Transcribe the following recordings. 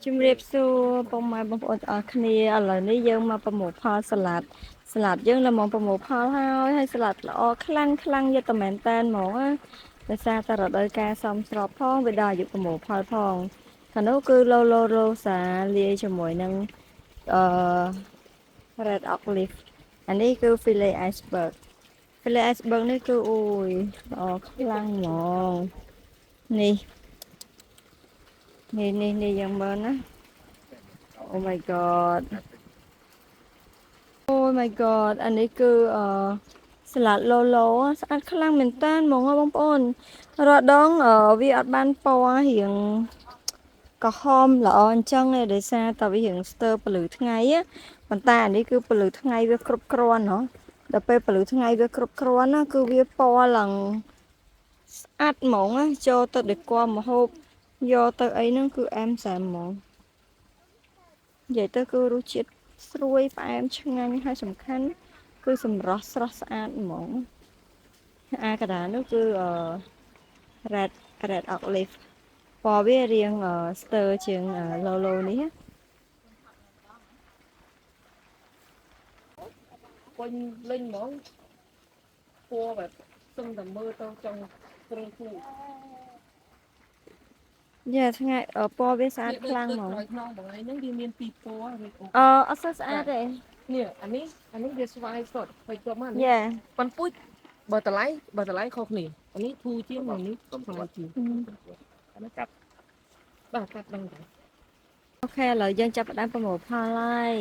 ជំរាបសួរពុកម៉ែបងប្អូនទាំងអស់គ្នាឥឡូវនេះយើងមកប្រមូលផលសាឡាត់យើងនៅមកប្រមូលផលហើយសាឡាត់ល្អខ្លាំងយកតែមែនតែនហ្មងណាដោយសារតែរដូវកាលសមស្របផងវាដល់អាយុប្រមូលផលផងខាងនោះគឺឡូសាលាយជាមួយនឹងអឺ red olive អានេះគឺ filet iceberg filet iceberg នេះគឺអូយល្អខ្លាំងហ្មងនេះយ៉ាងមើលណា Oh my god Oh my god អានេះគឺសាឡាត់ឡូស្អាតខ្លាំងមែនតើហ្មងបងប្អូនរាល់ដងវាអត់បានពណ៌រៀងក្រហមល្អអញ្ចឹងទេដោយសារតែវារៀងស្ទើរពលឺថ្ងៃប៉ុន្តែអានេះគឺពលឺថ្ងៃវាគ្រប់គ្រាន់ហ៎ដល់ពេលពលឺថ្ងៃវាគ្រប់គ្រាន់ណាគឺវាពណ៌ឡើងស្អាតហ្មងណាចូលទៅដេកម្ហូបយកទៅអីហ្នឹងគឺអែមសែមហ្មងនិយាយទៅគឺរសជាតិស្រួយផ្អែមឆ្ងាញ់ហើយសំខាន់គឺសម្រស់ស្រស់ស្អាតហ្មងអាកដានោះគឺred olive ពណ៌វារៀងស្ទើរជាងឡូនេះពេញលេញហ្មងពណ៌បែបសឹងតែមើលទៅចង់ព្រឹងខ្លួនយ៉ាថ្ងៃពណ៌វាស្អាតខ្លាំងហ្មងក្រោយខ្នងបងឯងហ្នឹងវាមានពីរពណ៌វាអត់សូវស្អាតទេនេះអានេះវាស្វាយសុតហើយជាប់មកយ៉ាប៉ុនពុជបើតម្លៃខុសគ្នាអានេះធូរជាងនេះស្វាយជាងអានេះកាត់បាទកាត់ដឹងតែអូខេឥឡូវយើងចាប់ផ្ដើមប្រមូលផលហើយ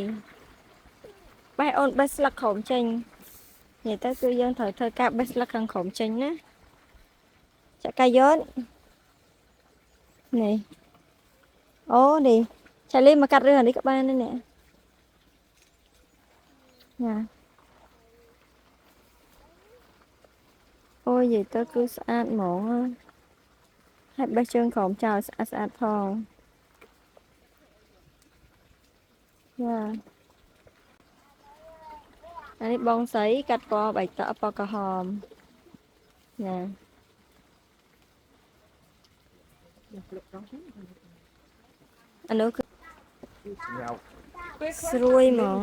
បែអូនបេះស្លឹកក្រោមចេញនិយាយទៅគឺយើងត្រូវធ្វើការបេះស្លឹកខាងក្រោមចេញណាចាក់កាយននេះអូនេះឆាលីមកកាត់រឿងអានេះក៏បានដែរនេះណាអូយនិយាយទៅគឺស្អាតហ្មងហើយបេះជើងក្រោមចោលស្អាតផងយ៉ាអានេះបងស្រីកាត់ពណ៌បៃតងពណ៌ក្រហមណាអានោះគឺស្រួយហ្មង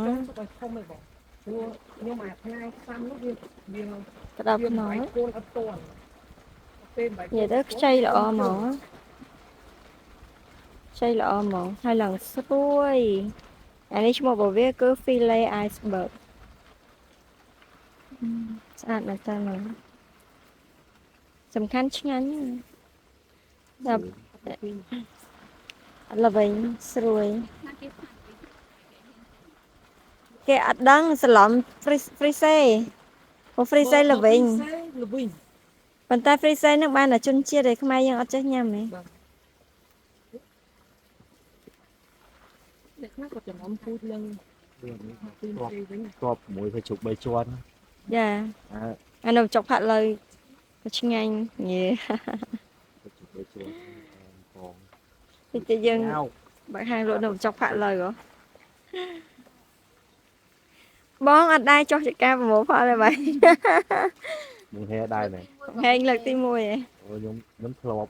ធំឯងបងខ្ញុំអាថ្ងៃខាំនោះវាក្តៅខ្នងគួនអត់តន់ពេលបាយនិយាយទៅខ្ចីល្អហ្មងខ្ចីល្អហ្មងហើយឡើងស្រួយអានេះឈ្មោះរបស់វាគឺ filet iceberg ស្អាតមែនតើហ្មងសំខាន់ឆ្ងាញ់ដល់ល្វីងស្រួយគេអត់ដឹងសន្លំ frise ព្រោះ frise ល្វីងប៉ុន្តែ frise នឹងបានតែជនជាតិឯខ្មែរយើងអត់ចេះញ៉ាំទេអ្នកខ្លះក៏ចំពូជនឹងគ្រាប់មួយទៅជុក3ជាន់យ៉ាអានោះចុកផាក់លើក៏ឆ្ងាញ់យេជុក3ជាន់ផង តិចទៅយើងបើហាងលក់នៅចុកផាក់លើហ៎បងអត់ដែរចុះចការប្រមូលផលទេបាយមួយហែដែរណែហែងលើកទី1ឯងអូខ្ញុំធ្លាប់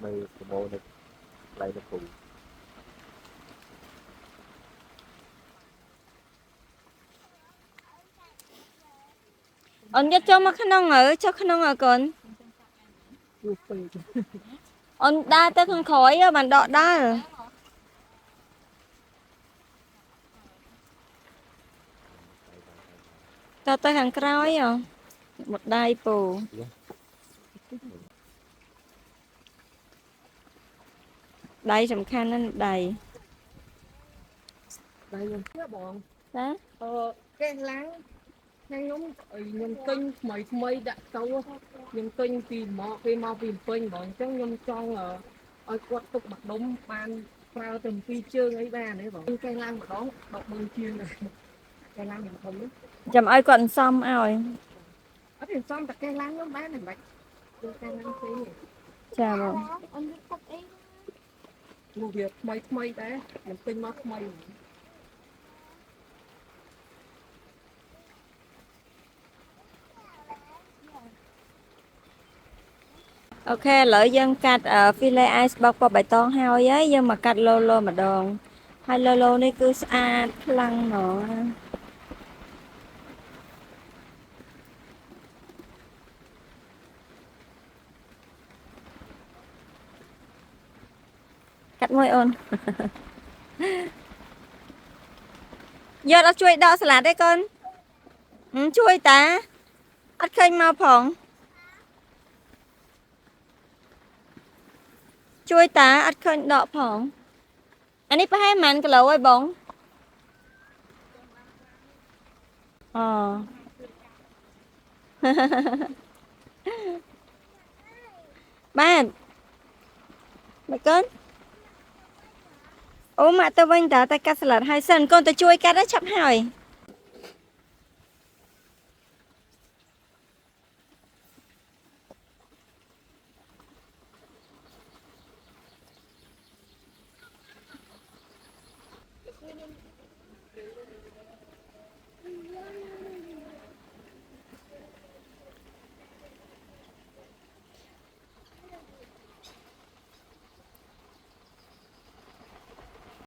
នៅប្រមូលនៅផ្លៃនៅពូអូនយកចូលមកក្នុងចុះក្នុងកូនអូនដើរទៅខាងក្រោយបានដកដើរទៅខាងក្រោយមកដៃពូដៃសំខាន់ណាស់ដៃខ្ញុំបងណាកេះឡាំងខ្ញុំទិញថ្មីដាក់ទៅខ្ញុំទិញពីមកពីពេញបងអញ្ចឹងខ្ញុំចង់ឲ្យគាត់ទុកម្ដុំបានប្រើទៅ2ជើងអីបានទេបងកេះឡាំងម្ដង100000ជាងកេះឡាំងខ្ញុំនេះចាំឲ្យគាត់សំឲ្យអត់ទេសំតែកេះឡាំងខ្ញុំបានមិនបាច់យកកេះឡាំងផ្សេងទេចាបងអត់ទឹកអីនោះវាថ្មីដែរខ្ញុំទិញមកថ្មី ok lỡ dân cắt ở filet ice bọc qua bài tông hao ấy nhưng mà cắt lô lô mà đòn hai lô lô này cứ xa lăng nó cắt môi ôn giờ nó chui đo salad đấy con chui ta ắt khơi mau phòng chui ta ắt khơi đọ phòng anh ấy phảiให้มันก็แล้วไอ้บงอ๋อ bạn mày con ô mà tao vinh ta ta cắt salad hai sân con tao chui cắt đã chậm hỏi